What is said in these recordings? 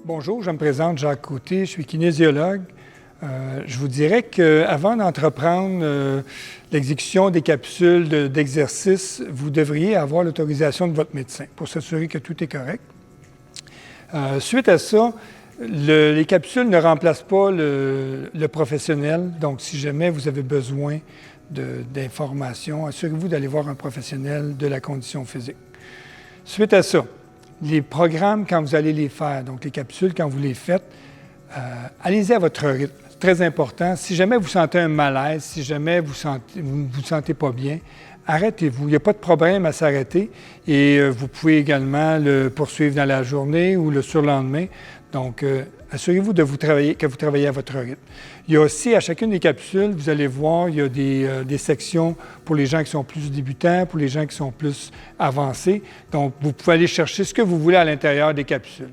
Bonjour, je me présente Jacques Côté, je suis kinésiologue. Je vous dirais qu'avant d'entreprendre l'exécution des capsules d'exercice, vous devriez avoir l'autorisation de votre médecin pour s'assurer que tout est correct. Suite à ça, les capsules ne remplacent pas le professionnel. Donc, si jamais vous avez besoin d'informations, assurez-vous d'aller voir un professionnel de la condition physique. Suite à ça, les programmes, quand vous allez les faire, donc les capsules, quand vous les faites, allez-y à votre rythme. C'est très important. Si jamais vous sentez un malaise, si jamais vous ne vous sentez pas bien, arrêtez-vous. Il n'y a pas de problème à s'arrêter et vous pouvez également le poursuivre dans la journée ou le surlendemain. Donc, assurez-vous que vous travaillez à votre rythme. Il y a aussi, à chacune des capsules, vous allez voir, il y a des sections pour les gens qui sont plus débutants, pour les gens qui sont plus avancés. Donc, vous pouvez aller chercher ce que vous voulez à l'intérieur des capsules.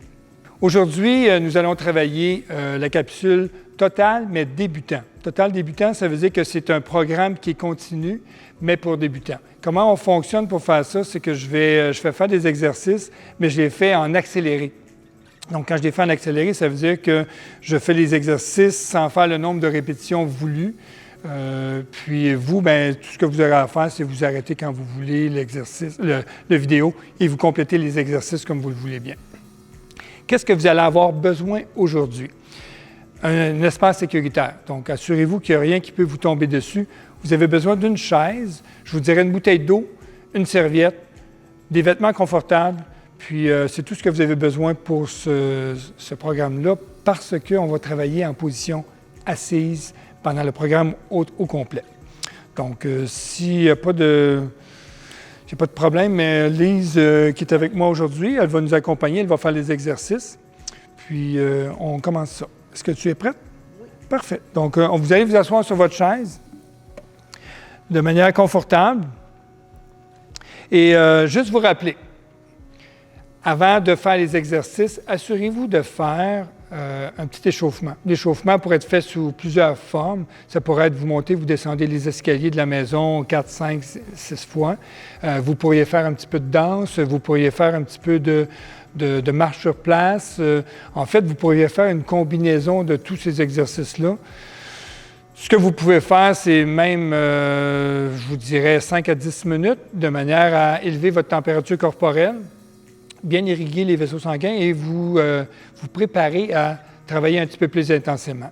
Aujourd'hui, nous allons travailler la capsule Total, mais débutant. Total débutant, ça veut dire que c'est un programme qui est continu, mais pour débutants. Comment on fonctionne pour faire ça? C'est que je vais faire des exercices, mais je les fais en accéléré. Donc, quand je les fais en accéléré, ça veut dire que je fais les exercices sans faire le nombre de répétitions voulues. Puis vous, bien, tout ce que vous aurez à faire, c'est vous arrêter quand vous voulez l'exercice, le vidéo, et vous complétez les exercices comme vous le voulez bien. Qu'est-ce que vous allez avoir besoin aujourd'hui? Un espace sécuritaire. Donc, assurez-vous qu'il n'y a rien qui peut vous tomber dessus. Vous avez besoin d'une chaise, je vous dirais une bouteille d'eau, une serviette, des vêtements confortables, puis c'est tout ce que vous avez besoin pour ce programme-là parce qu'on va travailler en position assise pendant le programme au complet. Donc, s'il n'y a pas de problème, mais Lise, qui est avec moi aujourd'hui, elle va nous accompagner, elle va faire les exercices. Puis, on commence ça. Est-ce que tu es prête? Oui. Parfait. Donc, vous allez vous asseoir sur votre chaise de manière confortable. Et juste vous rappeler, avant de faire les exercices, assurez-vous de faire un petit échauffement. L'échauffement pourrait être fait sous plusieurs formes. Ça pourrait être vous montez, vous descendez les escaliers de la maison 4, 5, 6 fois. Vous pourriez faire un petit peu de danse, vous pourriez faire un petit peu de marche sur place. En fait, vous pourriez faire une combinaison de tous ces exercices-là. Ce que vous pouvez faire, c'est même, je vous dirais, 5 à 10 minutes, de manière à élever votre température corporelle, bien irriguer les vaisseaux sanguins et vous préparer à travailler un petit peu plus intensément.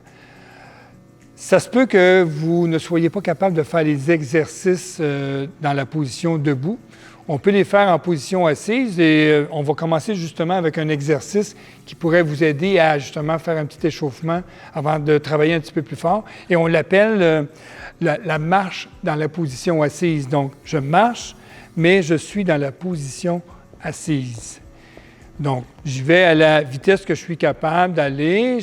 Ça se peut que vous ne soyez pas capable de faire les exercices dans la position debout. On peut les faire en position assise et on va commencer justement avec un exercice qui pourrait vous aider à justement faire un petit échauffement avant de travailler un petit peu plus fort. Et on l'appelle la marche dans la position assise. Donc, je marche, mais je suis dans la position assise. Donc, je vais à la vitesse que je suis capable d'aller.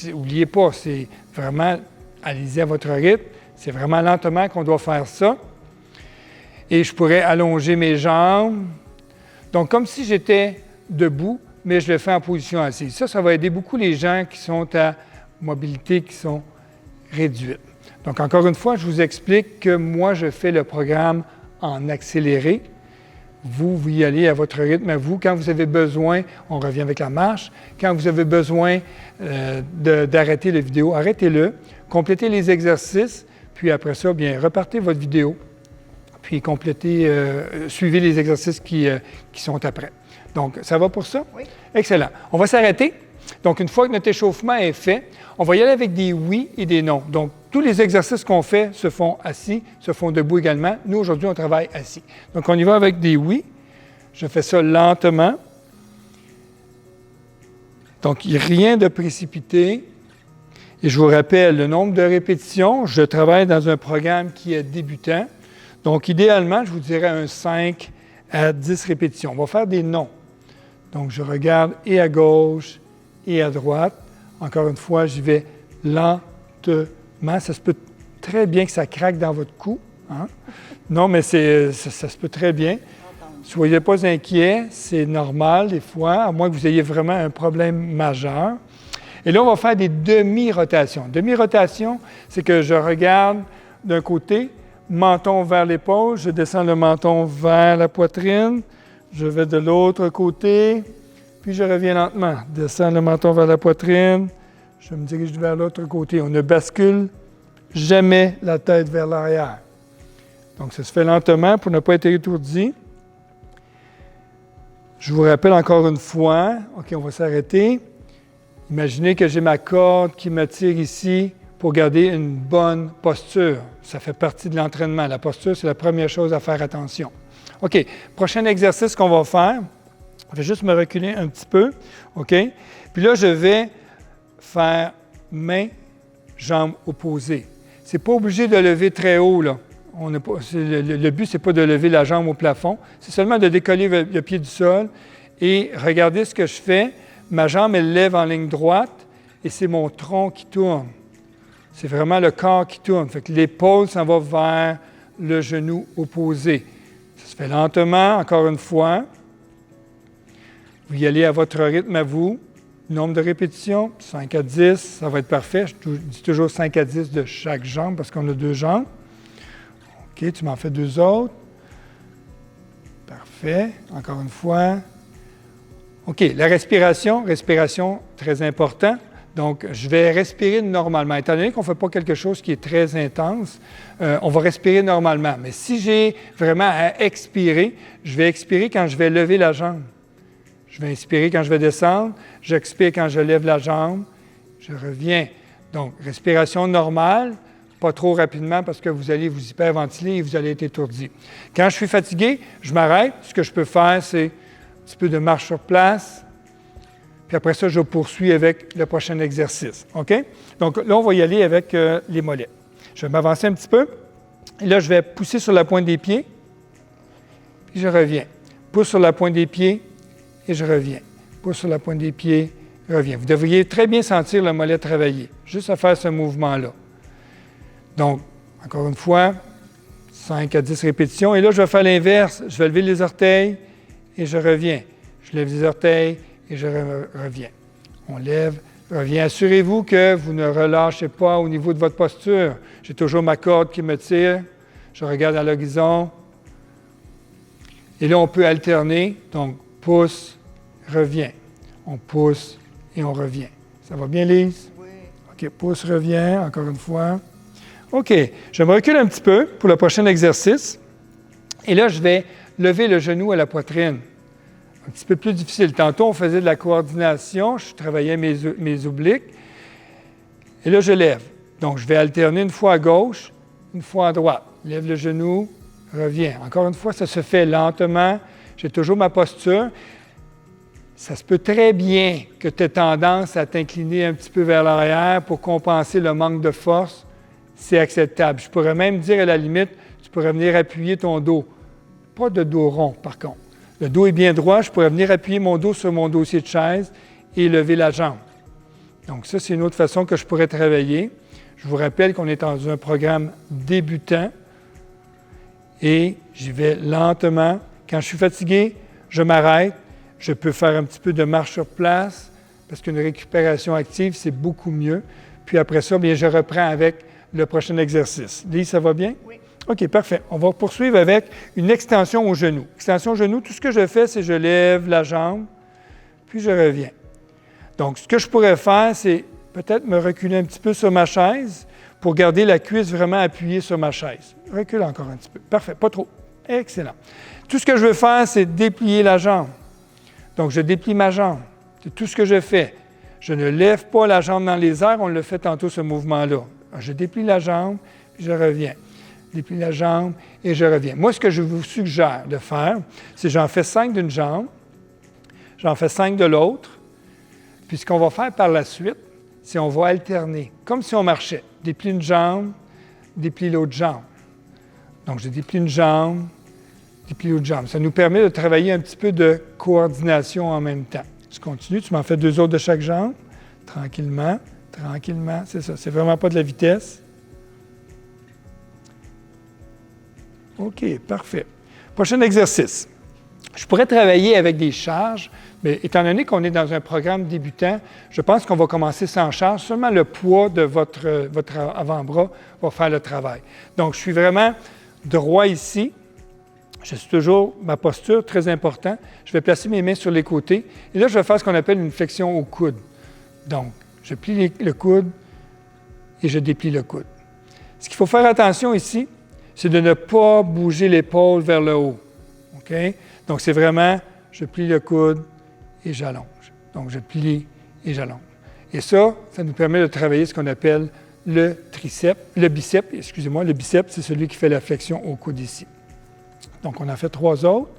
N'oubliez pas, c'est vraiment, allez-y à votre rythme. C'est vraiment lentement qu'on doit faire ça. Et je pourrais allonger mes jambes. Donc, comme si j'étais debout, mais je le fais en position assise. Ça va aider beaucoup les gens qui sont à mobilité qui sont réduites. Donc, encore une fois, je vous explique que moi, je fais le programme en accéléré. Vous y allez à votre rythme. Vous, quand vous avez besoin, on revient avec la marche. Quand vous avez besoin d'arrêter la vidéo, arrêtez-le. Complétez les exercices. Puis après ça, bien, repartez votre vidéo. Puis complétez, suivez les exercices qui sont après. Donc, ça va pour ça? Oui. Excellent. On va s'arrêter. Donc, une fois que notre échauffement est fait, on va y aller avec des oui et des non. Donc, tous les exercices qu'on fait se font assis, se font debout également. Nous, aujourd'hui, on travaille assis. Donc, on y va avec des oui. Je fais ça lentement. Donc, rien de précipité. Et je vous rappelle, le nombre de répétitions, je travaille dans un programme qui est débutant. Donc, idéalement, je vous dirais un 5 à 10 répétitions. On va faire des non. Donc, je regarde et à gauche et à droite. Encore une fois, j'y vais lentement. Ça se peut très bien que ça craque dans votre cou. Hein? Non, mais ça se peut très bien. Soyez pas inquiets, c'est normal des fois, à moins que vous ayez vraiment un problème majeur. Et là, on va faire des demi-rotations. Demi-rotation, c'est que je regarde d'un côté, menton vers l'épaule, je descends le menton vers la poitrine, je vais de l'autre côté, puis je reviens lentement. Descends le menton vers la poitrine, je me dirige vers l'autre côté. On ne bascule jamais la tête vers l'arrière. Donc, ça se fait lentement pour ne pas être étourdi. Je vous rappelle encore une fois, OK, on va s'arrêter. Imaginez que j'ai ma corde qui me tire ici pour garder une bonne posture. Ça fait partie de l'entraînement. La posture, c'est la première chose à faire attention. OK, prochain exercice qu'on va faire. Je vais juste me reculer un petit peu. OK? Puis là, je vais faire main, jambes opposées. Ce n'est pas obligé de lever très haut, là. Le but, ce n'est pas de lever la jambe au plafond, c'est seulement de décoller le pied du sol et regardez ce que je fais. Ma jambe, elle lève en ligne droite et c'est mon tronc qui tourne. C'est vraiment le corps qui tourne. Fait que l'épaule s'en va vers le genou opposé. Ça se fait lentement, encore une fois. Vous y allez à votre rythme à vous. Nombre de répétitions, 5 à 10, ça va être parfait. Je dis toujours 5 à 10 de chaque jambe parce qu'on a 2 jambes. OK, tu m'en fais 2 autres. Parfait. Encore une fois. OK, la respiration, très important. Donc, je vais respirer normalement. Étant donné qu'on ne fait pas quelque chose qui est très intense, on va respirer normalement. Mais si j'ai vraiment à expirer, je vais expirer quand je vais lever la jambe. Je vais inspirer quand je vais descendre, j'expire quand je lève la jambe, je reviens. Donc, respiration normale, pas trop rapidement parce que vous allez vous hyperventiler et vous allez être étourdi. Quand je suis fatigué, je m'arrête. Ce que je peux faire, c'est un petit peu de marche sur place. Puis après ça, je poursuis avec le prochain exercice. OK? Donc là, on va y aller avec les mollets. Je vais m'avancer un petit peu. Et là, je vais pousser sur la pointe des pieds. Puis je reviens. Pousse sur la pointe des pieds. Et je reviens. Pousse sur la pointe des pieds, reviens. Vous devriez très bien sentir le mollet travailler, juste à faire ce mouvement-là. Donc, encore une fois, 5 à 10 répétitions. Et là, je vais faire l'inverse. Je vais lever les orteils et je reviens. Je lève les orteils et je reviens. On lève, revient. Assurez-vous que vous ne relâchez pas au niveau de votre posture. J'ai toujours ma corde qui me tire. Je regarde à l'horizon. Et là, on peut alterner. Donc, pousse, revient. On pousse et on revient. Ça va bien, Lise? Oui. OK, pousse, revient, encore une fois. OK, je me recule un petit peu pour le prochain exercice. Et là, je vais lever le genou à la poitrine. Un petit peu plus difficile. Tantôt, on faisait de la coordination. Je travaillais mes obliques. Et là, je lève. Donc, je vais alterner une fois à gauche, une fois à droite. Lève le genou, reviens. Encore une fois, ça se fait lentement. J'ai toujours ma posture. Ça se peut très bien que tu aies tendance à t'incliner un petit peu vers l'arrière pour compenser le manque de force. C'est acceptable. Je pourrais même dire à la limite, tu pourrais venir appuyer ton dos. Pas de dos rond, par contre. Le dos est bien droit. Je pourrais venir appuyer mon dos sur mon dossier de chaise et lever la jambe. Donc ça, c'est une autre façon que je pourrais travailler. Je vous rappelle qu'on est dans un programme débutant et j'y vais lentement. Quand je suis fatigué, je m'arrête. Je peux faire un petit peu de marche sur place parce qu'une récupération active, c'est beaucoup mieux. Puis après ça, bien, je reprends avec le prochain exercice. Lise, ça va bien? Oui. OK, parfait. On va poursuivre avec une extension au genou. Extension au genou, tout ce que je fais, c'est que je lève la jambe, puis je reviens. Donc, ce que je pourrais faire, c'est peut-être me reculer un petit peu sur ma chaise pour garder la cuisse vraiment appuyée sur ma chaise. Recule encore un petit peu. Parfait, pas trop. Excellent. Tout ce que je veux faire, c'est déplier la jambe. Donc, je déplie ma jambe. C'est tout ce que je fais. Je ne lève pas la jambe dans les airs. On le fait tantôt, ce mouvement-là. Je déplie la jambe, puis je reviens. Je déplie la jambe et je reviens. Moi, ce que je vous suggère de faire, c'est j'en fais 5 d'une jambe, j'en fais 5 de l'autre. Puis ce qu'on va faire par la suite, c'est qu'on va alterner, comme si on marchait. Déplie une jambe, déplie l'autre jambe. Donc, je déplie une jambe, déplie l'autre jambe. Ça nous permet de travailler un petit peu de coordination en même temps. Je continue, tu m'en fais 2 autres de chaque jambe, tranquillement, tranquillement, c'est ça. C'est vraiment pas de la vitesse. OK, parfait. Prochain exercice. Je pourrais travailler avec des charges, mais étant donné qu'on est dans un programme débutant, je pense qu'on va commencer sans charge. Seulement le poids de votre avant-bras va faire le travail. Donc, je suis vraiment droit ici. Je suis toujours, ma posture, très important. Je vais placer mes mains sur les côtés. Et là, je vais faire ce qu'on appelle une flexion au coude. Donc, je plie le coude et je déplie le coude. Ce qu'il faut faire attention ici, c'est de ne pas bouger l'épaule vers le haut. OK? Donc, c'est vraiment, je plie le coude et j'allonge. Donc, je plie et j'allonge. Et ça nous permet de travailler ce qu'on appelle le biceps, excusez-moi, le biceps, c'est celui qui fait la flexion au coude ici. Donc, on en fait 3 autres.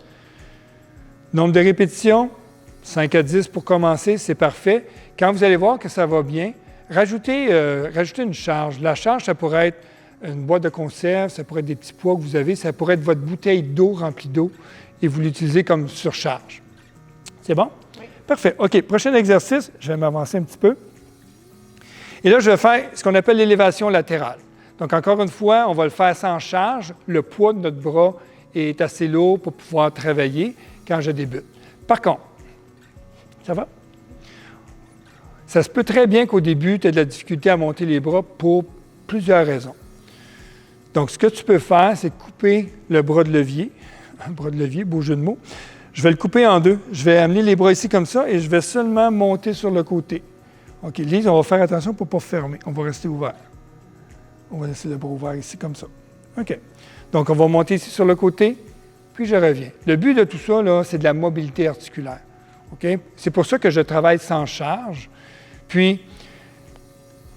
Nombre de répétitions, 5 à 10 pour commencer, c'est parfait. Quand vous allez voir que ça va bien, rajoutez une charge. La charge, ça pourrait être une boîte de conserve, ça pourrait être des petits poids que vous avez, ça pourrait être votre bouteille d'eau remplie d'eau et vous l'utilisez comme surcharge. C'est bon? Oui. Parfait. OK, prochain exercice, je vais m'avancer un petit peu. Et là, je vais faire ce qu'on appelle l'élévation latérale. Donc, encore une fois, on va le faire sans charge. Le poids de notre bras est assez lourd pour pouvoir travailler quand je débute. Par contre, ça va? Ça se peut très bien qu'au début, tu aies de la difficulté à monter les bras pour plusieurs raisons. Donc, ce que tu peux faire, c'est couper le bras de levier. Un bras de levier, beau jeu de mots. Je vais le couper en deux. Je vais amener les bras ici comme ça et je vais seulement monter sur le côté. OK, Lise, on va faire attention pour ne pas fermer. On va rester ouvert. On va laisser le bras ouvert ici comme ça. OK. Donc, on va monter ici sur le côté, puis je reviens. Le but de tout ça, là, c'est de la mobilité articulaire. OK? C'est pour ça que je travaille sans charge. Puis,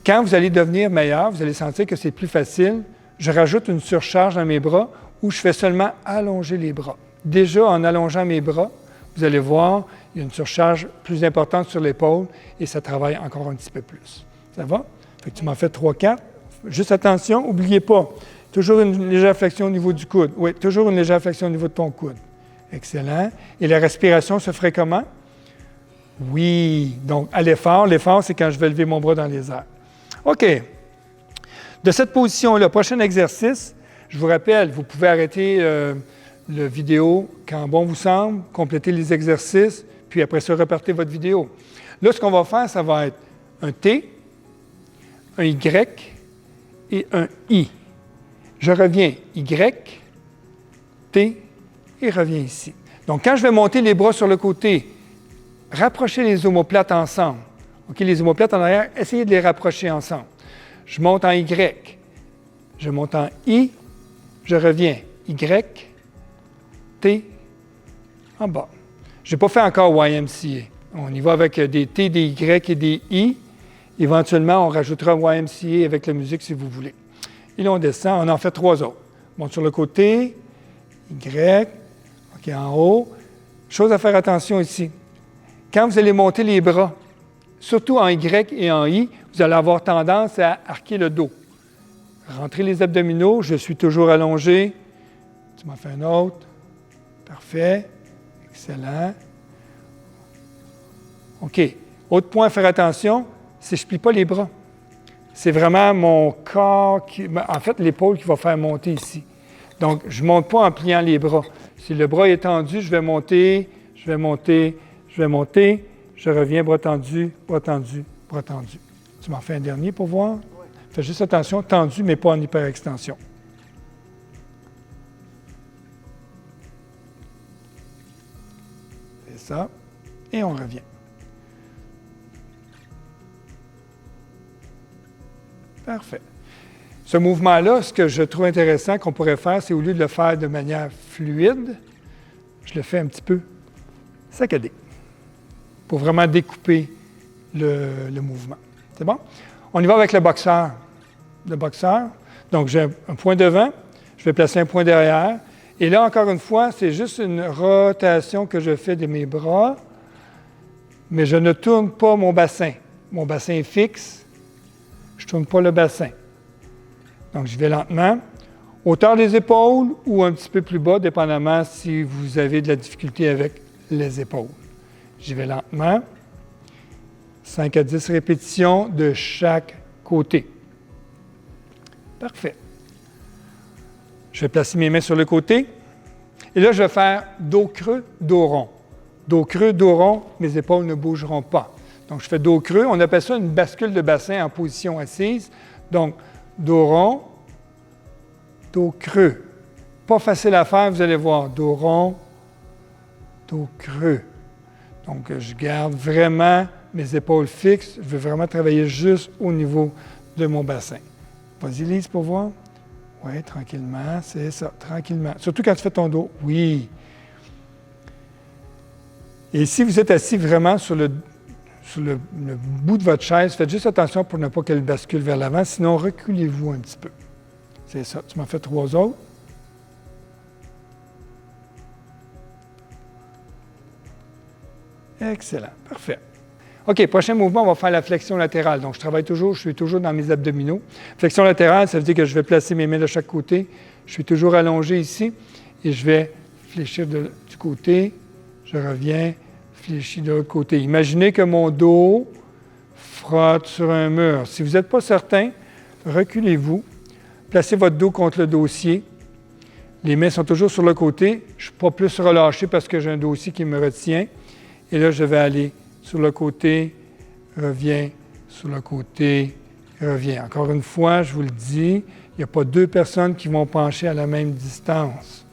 quand vous allez devenir meilleur, vous allez sentir que c'est plus facile. Je rajoute une surcharge dans mes bras où je fais seulement allonger les bras. Déjà, en allongeant mes bras, vous allez voir, il y a une surcharge plus importante sur l'épaule et ça travaille encore un petit peu plus. Ça va? Fait que tu m'en fais 3-4. Juste attention, n'oubliez pas, toujours une légère flexion au niveau du coude. Oui, toujours une légère flexion au niveau de ton coude. Excellent. Et la respiration se ferait comment? Oui. Donc, à l'effort. L'effort, c'est quand je vais lever mon bras dans les airs. OK. De cette position-là, prochain exercice, je vous rappelle, vous pouvez arrêter la vidéo quand bon vous semble, compléter les exercices, puis après ça, repartez votre vidéo. Là, ce qu'on va faire, ça va être un T, un Y et un I. Je reviens Y, T et reviens ici. Donc, quand je vais monter les bras sur le côté, rapprochez les omoplates ensemble. OK, les omoplates en arrière, essayez de les rapprocher ensemble. Je monte en Y, je monte en I, je reviens. Y, T, en bas. Je n'ai pas fait encore YMCA. On y va avec des T, des Y et des I. Éventuellement, on rajoutera YMCA avec la musique si vous voulez. Et là, on descend, on en fait 3 autres. On monte sur le côté, Y, OK, en haut. Chose à faire attention ici. Quand vous allez monter les bras, surtout en Y et en I, vous allez avoir tendance à arquer le dos. Rentrez les abdominaux, je suis toujours allongé. Tu m'en fais un autre. Parfait. Excellent. OK. Autre point à faire attention, c'est que je ne plie pas les bras. C'est vraiment mon corps, en fait, l'épaule qui va faire monter ici. Donc, je ne monte pas en pliant les bras. Si le bras est tendu, je vais monter, je vais monter, je vais monter. Je reviens, bras tendu, bras tendu, bras tendu. Tu m'en fais un dernier pour voir? Oui. Fais juste attention, tendu, mais pas en hyperextension. C'est ça. Et on revient. Parfait. Ce mouvement-là, ce que je trouve intéressant qu'on pourrait faire, c'est au lieu de le faire de manière fluide, je le fais un petit peu saccadé pour vraiment découper le mouvement. C'est bon? On y va avec le boxeur. Le boxeur. Donc, j'ai un point devant, je vais placer un point derrière. Et là, encore une fois, c'est juste une rotation que je fais de mes bras, mais je ne tourne pas mon bassin. Mon bassin est fixe, je ne tourne pas le bassin. Donc, je vais lentement. Hauteur des épaules ou un petit peu plus bas, dépendamment si vous avez de la difficulté avec les épaules. J'y vais lentement. 5 à 10 répétitions de chaque côté. Parfait. Je vais placer mes mains sur le côté. Et là, je vais faire dos creux, dos rond. Dos creux, dos rond, mes épaules ne bougeront pas. Donc, je fais dos creux. On appelle ça une bascule de bassin en position assise. Donc, dos rond, dos creux, Pas facile à faire, vous allez voir. Dos rond, dos creux. Donc, je garde vraiment mes épaules fixes. Je veux vraiment travailler juste au niveau de mon bassin. Vas-y, Lise, pour voir. Oui, tranquillement, c'est ça, tranquillement. Surtout quand tu fais ton dos. Oui. Et si vous êtes assis vraiment sur le bout de votre chaise, faites juste attention pour ne pas qu'elle bascule vers l'avant, sinon reculez-vous un petit peu. C'est ça. Tu m'en fais 3 autres. Excellent. Parfait. OK, prochain mouvement, on va faire la flexion latérale. Donc, je suis toujours dans mes abdominaux. Flexion latérale, ça veut dire que je vais placer mes mains de chaque côté. Je suis toujours allongé ici et je vais fléchir du côté. Je reviens, fléchis de l'autre côté. Imaginez que mon dos frotte sur un mur. Si vous n'êtes pas certain, reculez-vous. Placez votre dos contre le dossier. Les mains sont toujours sur le côté. Je ne suis pas plus relâché parce que j'ai un dossier qui me retient. Et là, je vais aller sur le côté, reviens, sur le côté, reviens. Encore une fois, je vous le dis, il n'y a pas 2 personnes qui vont pencher à la même distance.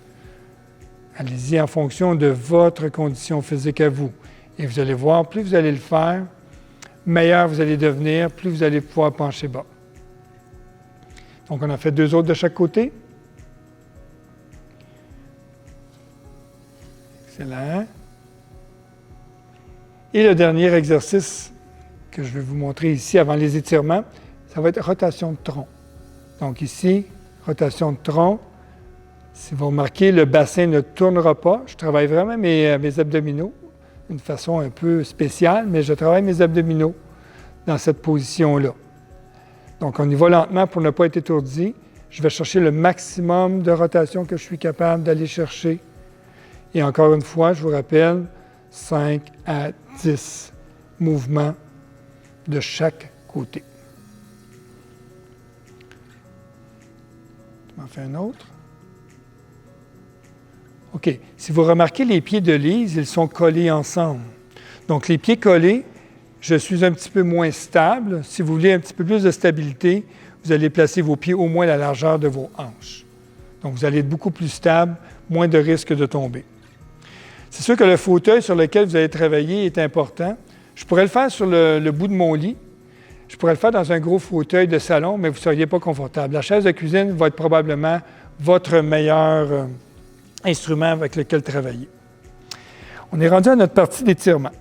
Allez-y en fonction de votre condition physique à vous. Et vous allez voir, plus vous allez le faire, meilleur vous allez devenir, plus vous allez pouvoir pencher bas. Donc, on a fait 2 autres de chaque côté. Excellent. Et le dernier exercice que je vais vous montrer ici avant les étirements, ça va être rotation de tronc. Donc ici, rotation de tronc. Si vous remarquez, le bassin ne tournera pas. Je travaille vraiment mes abdominaux d'une façon un peu spéciale, mais je travaille mes abdominaux dans cette position-là. Donc on y va lentement pour ne pas être étourdi. Je vais chercher le maximum de rotation que je suis capable d'aller chercher. Et encore une fois, je vous rappelle, 5 à 10 mouvements de chaque côté. Je m'en fais un autre. OK. Si vous remarquez les pieds de Lise, ils sont collés ensemble. Donc, les pieds collés, je suis un petit peu moins stable. Si vous voulez un petit peu plus de stabilité, vous allez placer vos pieds au moins à la largeur de vos hanches. Donc, vous allez être beaucoup plus stable, moins de risque de tomber. C'est sûr que le fauteuil sur lequel vous allez travailler est important. Je pourrais le faire sur le bout de mon lit. Je pourrais le faire dans un gros fauteuil de salon, mais vous ne seriez pas confortable. La chaise de cuisine va être probablement votre meilleur instrument avec lequel travailler. On est rendu à notre partie d'étirement.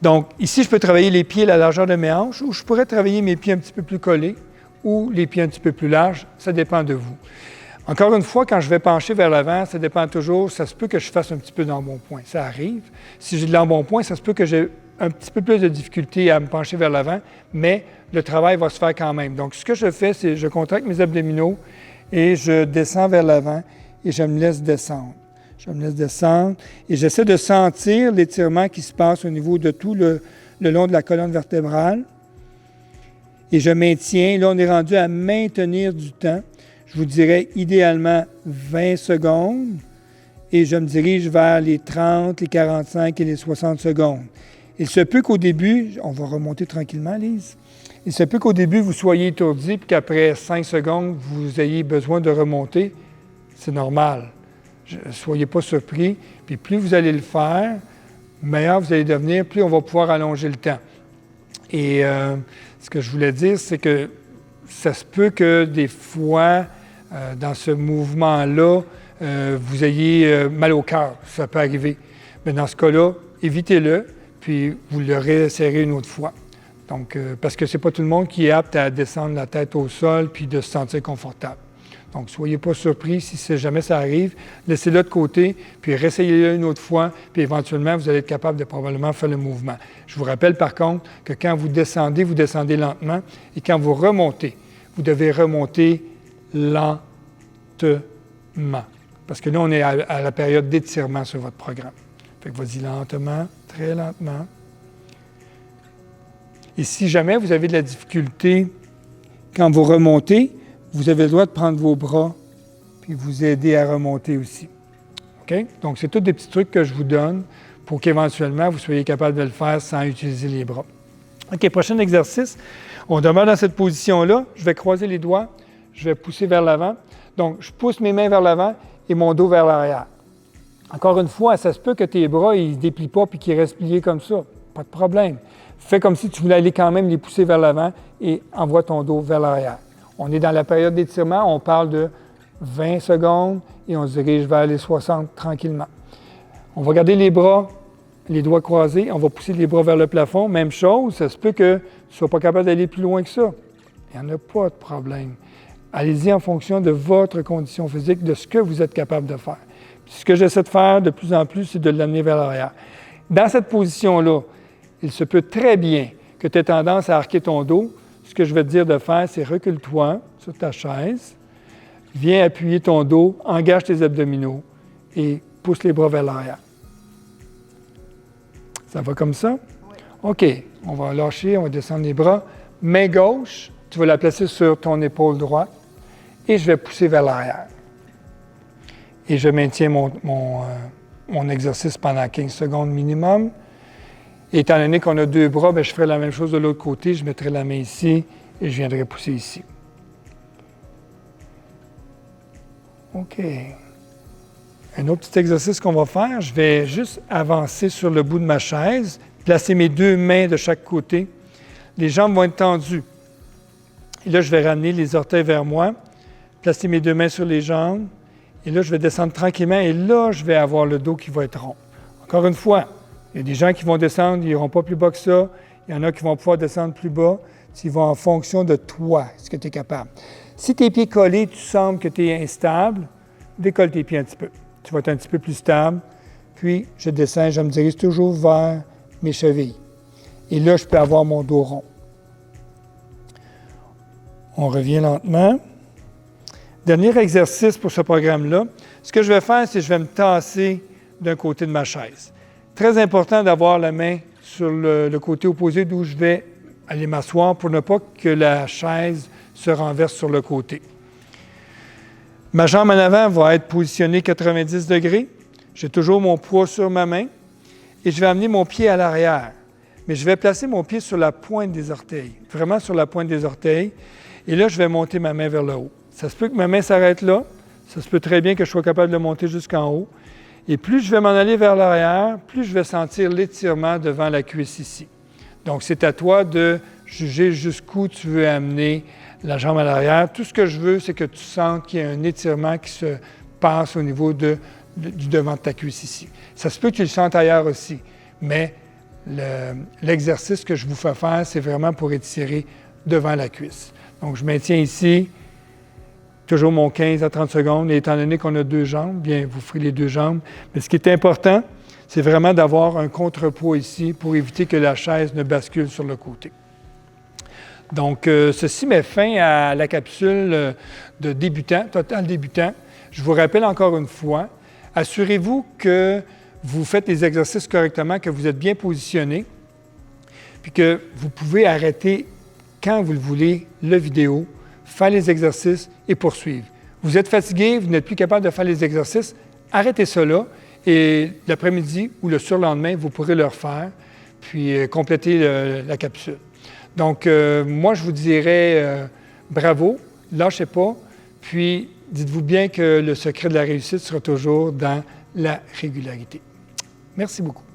Donc, ici, je peux travailler les pieds à la largeur de mes hanches ou je pourrais travailler mes pieds un petit peu plus collés ou les pieds un petit peu plus larges. Ça dépend de vous. Encore une fois, quand je vais pencher vers l'avant, ça dépend toujours. Ça se peut que je fasse un petit peu d'embonpoint. Ça arrive. Si j'ai de l'embonpoint, ça se peut que j'ai un petit peu plus de difficulté à me pencher vers l'avant, mais le travail va se faire quand même. Donc, ce que je fais, c'est que je contracte mes abdominaux et je descends vers l'avant et je me laisse descendre. Je me laisse descendre et j'essaie de sentir l'étirement qui se passe au niveau de tout le long de la colonne vertébrale. Et je maintiens. Là, on est rendu à maintenir du temps. Je vous dirais idéalement 20 secondes et je me dirige vers les 30, les 45 et les 60 secondes. Il se peut qu'au début, on va remonter tranquillement, Lise, il se peut qu'au début, vous soyez étourdi puis qu'après 5 secondes, vous ayez besoin de remonter. C'est normal. Ne soyez pas surpris. Puis plus vous allez le faire, meilleur vous allez devenir, plus on va pouvoir allonger le temps. Et ce que je voulais dire, c'est que ça se peut que des fois, dans ce mouvement-là, vous ayez mal au cœur. Ça peut arriver. Mais dans ce cas-là, évitez-le, puis vous le réessayerez une autre fois. Donc, parce que ce n'est pas tout le monde qui est apte à descendre la tête au sol puis de se sentir confortable. Donc, ne soyez pas surpris si jamais ça arrive. Laissez-le de côté, puis réessayez-le une autre fois, puis éventuellement, vous allez être capable de probablement faire le mouvement. Je vous rappelle par contre que quand vous descendez lentement, et quand vous remontez, vous devez remonter lentement. Parce que là, on est à la période d'étirement sur votre programme. Fait que vas-y lentement, très lentement. Et si jamais vous avez de la difficulté quand vous remontez, vous avez le droit de prendre vos bras puis vous aider à remonter aussi. OK? Donc, c'est tous des petits trucs que je vous donne pour qu'éventuellement, vous soyez capable de le faire sans utiliser les bras. OK, prochain exercice. On demeure dans cette position-là. Je vais croiser les doigts. Je vais pousser vers l'avant. Donc, je pousse mes mains vers l'avant et mon dos vers l'arrière. Encore une fois, ça se peut que tes bras ne se déplient pas et qu'ils restent pliés comme ça. Pas de problème. Fais comme si tu voulais aller quand même les pousser vers l'avant et envoie ton dos vers l'arrière. On est dans la période d'étirement, on parle de 20 secondes et on se dirige vers les 60 tranquillement. On va garder les bras, les doigts croisés, on va pousser les bras vers le plafond. Même chose, ça se peut que tu ne sois pas capable d'aller plus loin que ça. Il n'y en a pas de problème. Allez-y en fonction de votre condition physique, de ce que vous êtes capable de faire. Puis ce que j'essaie de faire de plus en plus, c'est de l'amener vers l'arrière. Dans cette position-là, il se peut très bien que tu aies tendance à arquer ton dos. Ce que je vais te dire de faire, c'est recule-toi sur ta chaise, viens appuyer ton dos, engage tes abdominaux et pousse les bras vers l'arrière. Ça va comme ça? Oui. OK. On va lâcher, on va descendre les bras. Main gauche, tu vas la placer sur ton épaule droite et je vais pousser vers l'arrière. Et je maintiens mon exercice pendant 15 secondes minimum. Et étant donné qu'on a deux bras, bien, je ferai la même chose de l'autre côté. Je mettrai la main ici et je viendrai pousser ici. OK. Un autre petit exercice qu'on va faire, je vais juste avancer sur le bout de ma chaise, placer mes deux mains de chaque côté. Les jambes vont être tendues. Et là, je vais ramener les orteils vers moi, placer mes deux mains sur les jambes. Et là, je vais descendre tranquillement et là, je vais avoir le dos qui va être rond. Encore une fois, il y a des gens qui vont descendre, ils n'iront pas plus bas que ça. Il y en a qui vont pouvoir descendre plus bas. Ils vont en fonction de toi, ce que tu es capable. Si tes pieds collés, tu sens que tu es instable, décolle tes pieds un petit peu. Tu vas être un petit peu plus stable. Puis, je descends, je me dirige toujours vers mes chevilles. Et là, je peux avoir mon dos rond. On revient lentement. Dernier exercice pour ce programme-là. Ce que je vais faire, c'est que je vais me tasser d'un côté de ma chaise. Très important d'avoir la main sur le côté opposé d'où je vais aller m'asseoir pour ne pas que la chaise se renverse sur le côté. Ma jambe en avant va être positionnée 90 degrés. J'ai toujours mon poids sur ma main et je vais amener mon pied à l'arrière. Mais je vais placer mon pied sur la pointe des orteils, vraiment sur la pointe des orteils. Et là, je vais monter ma main vers le haut. Ça se peut que ma main s'arrête là. Ça se peut très bien que je sois capable de monter jusqu'en haut. Et plus je vais m'en aller vers l'arrière, plus je vais sentir l'étirement devant la cuisse ici. Donc, c'est à toi de juger jusqu'où tu veux amener la jambe à l'arrière. Tout ce que je veux, c'est que tu sentes qu'il y a un étirement qui se passe au niveau du devant de ta cuisse ici. Ça se peut que tu le sentes ailleurs aussi, mais l'exercice que je vous fais faire, c'est vraiment pour étirer devant la cuisse. Donc, je maintiens ici, toujours mon 15 à 30 secondes. Et étant donné qu'on a deux jambes, bien, vous ferez les deux jambes. Mais ce qui est important, c'est vraiment d'avoir un contrepoids ici pour éviter que la chaise ne bascule sur le côté. Donc, ceci met fin à la capsule de débutant, total débutant. Je vous rappelle encore une fois, assurez-vous que vous faites les exercices correctement, que vous êtes bien positionné, puis que vous pouvez arrêter quand vous le voulez, la vidéo, faire les exercices et poursuivre. Vous êtes fatigué, vous n'êtes plus capable de faire les exercices, arrêtez ça là et l'après-midi ou le surlendemain, vous pourrez le refaire, puis compléter la capsule. Donc, moi, je vous dirais bravo, lâchez pas, puis dites-vous bien que le secret de la réussite sera toujours dans la régularité. Merci beaucoup.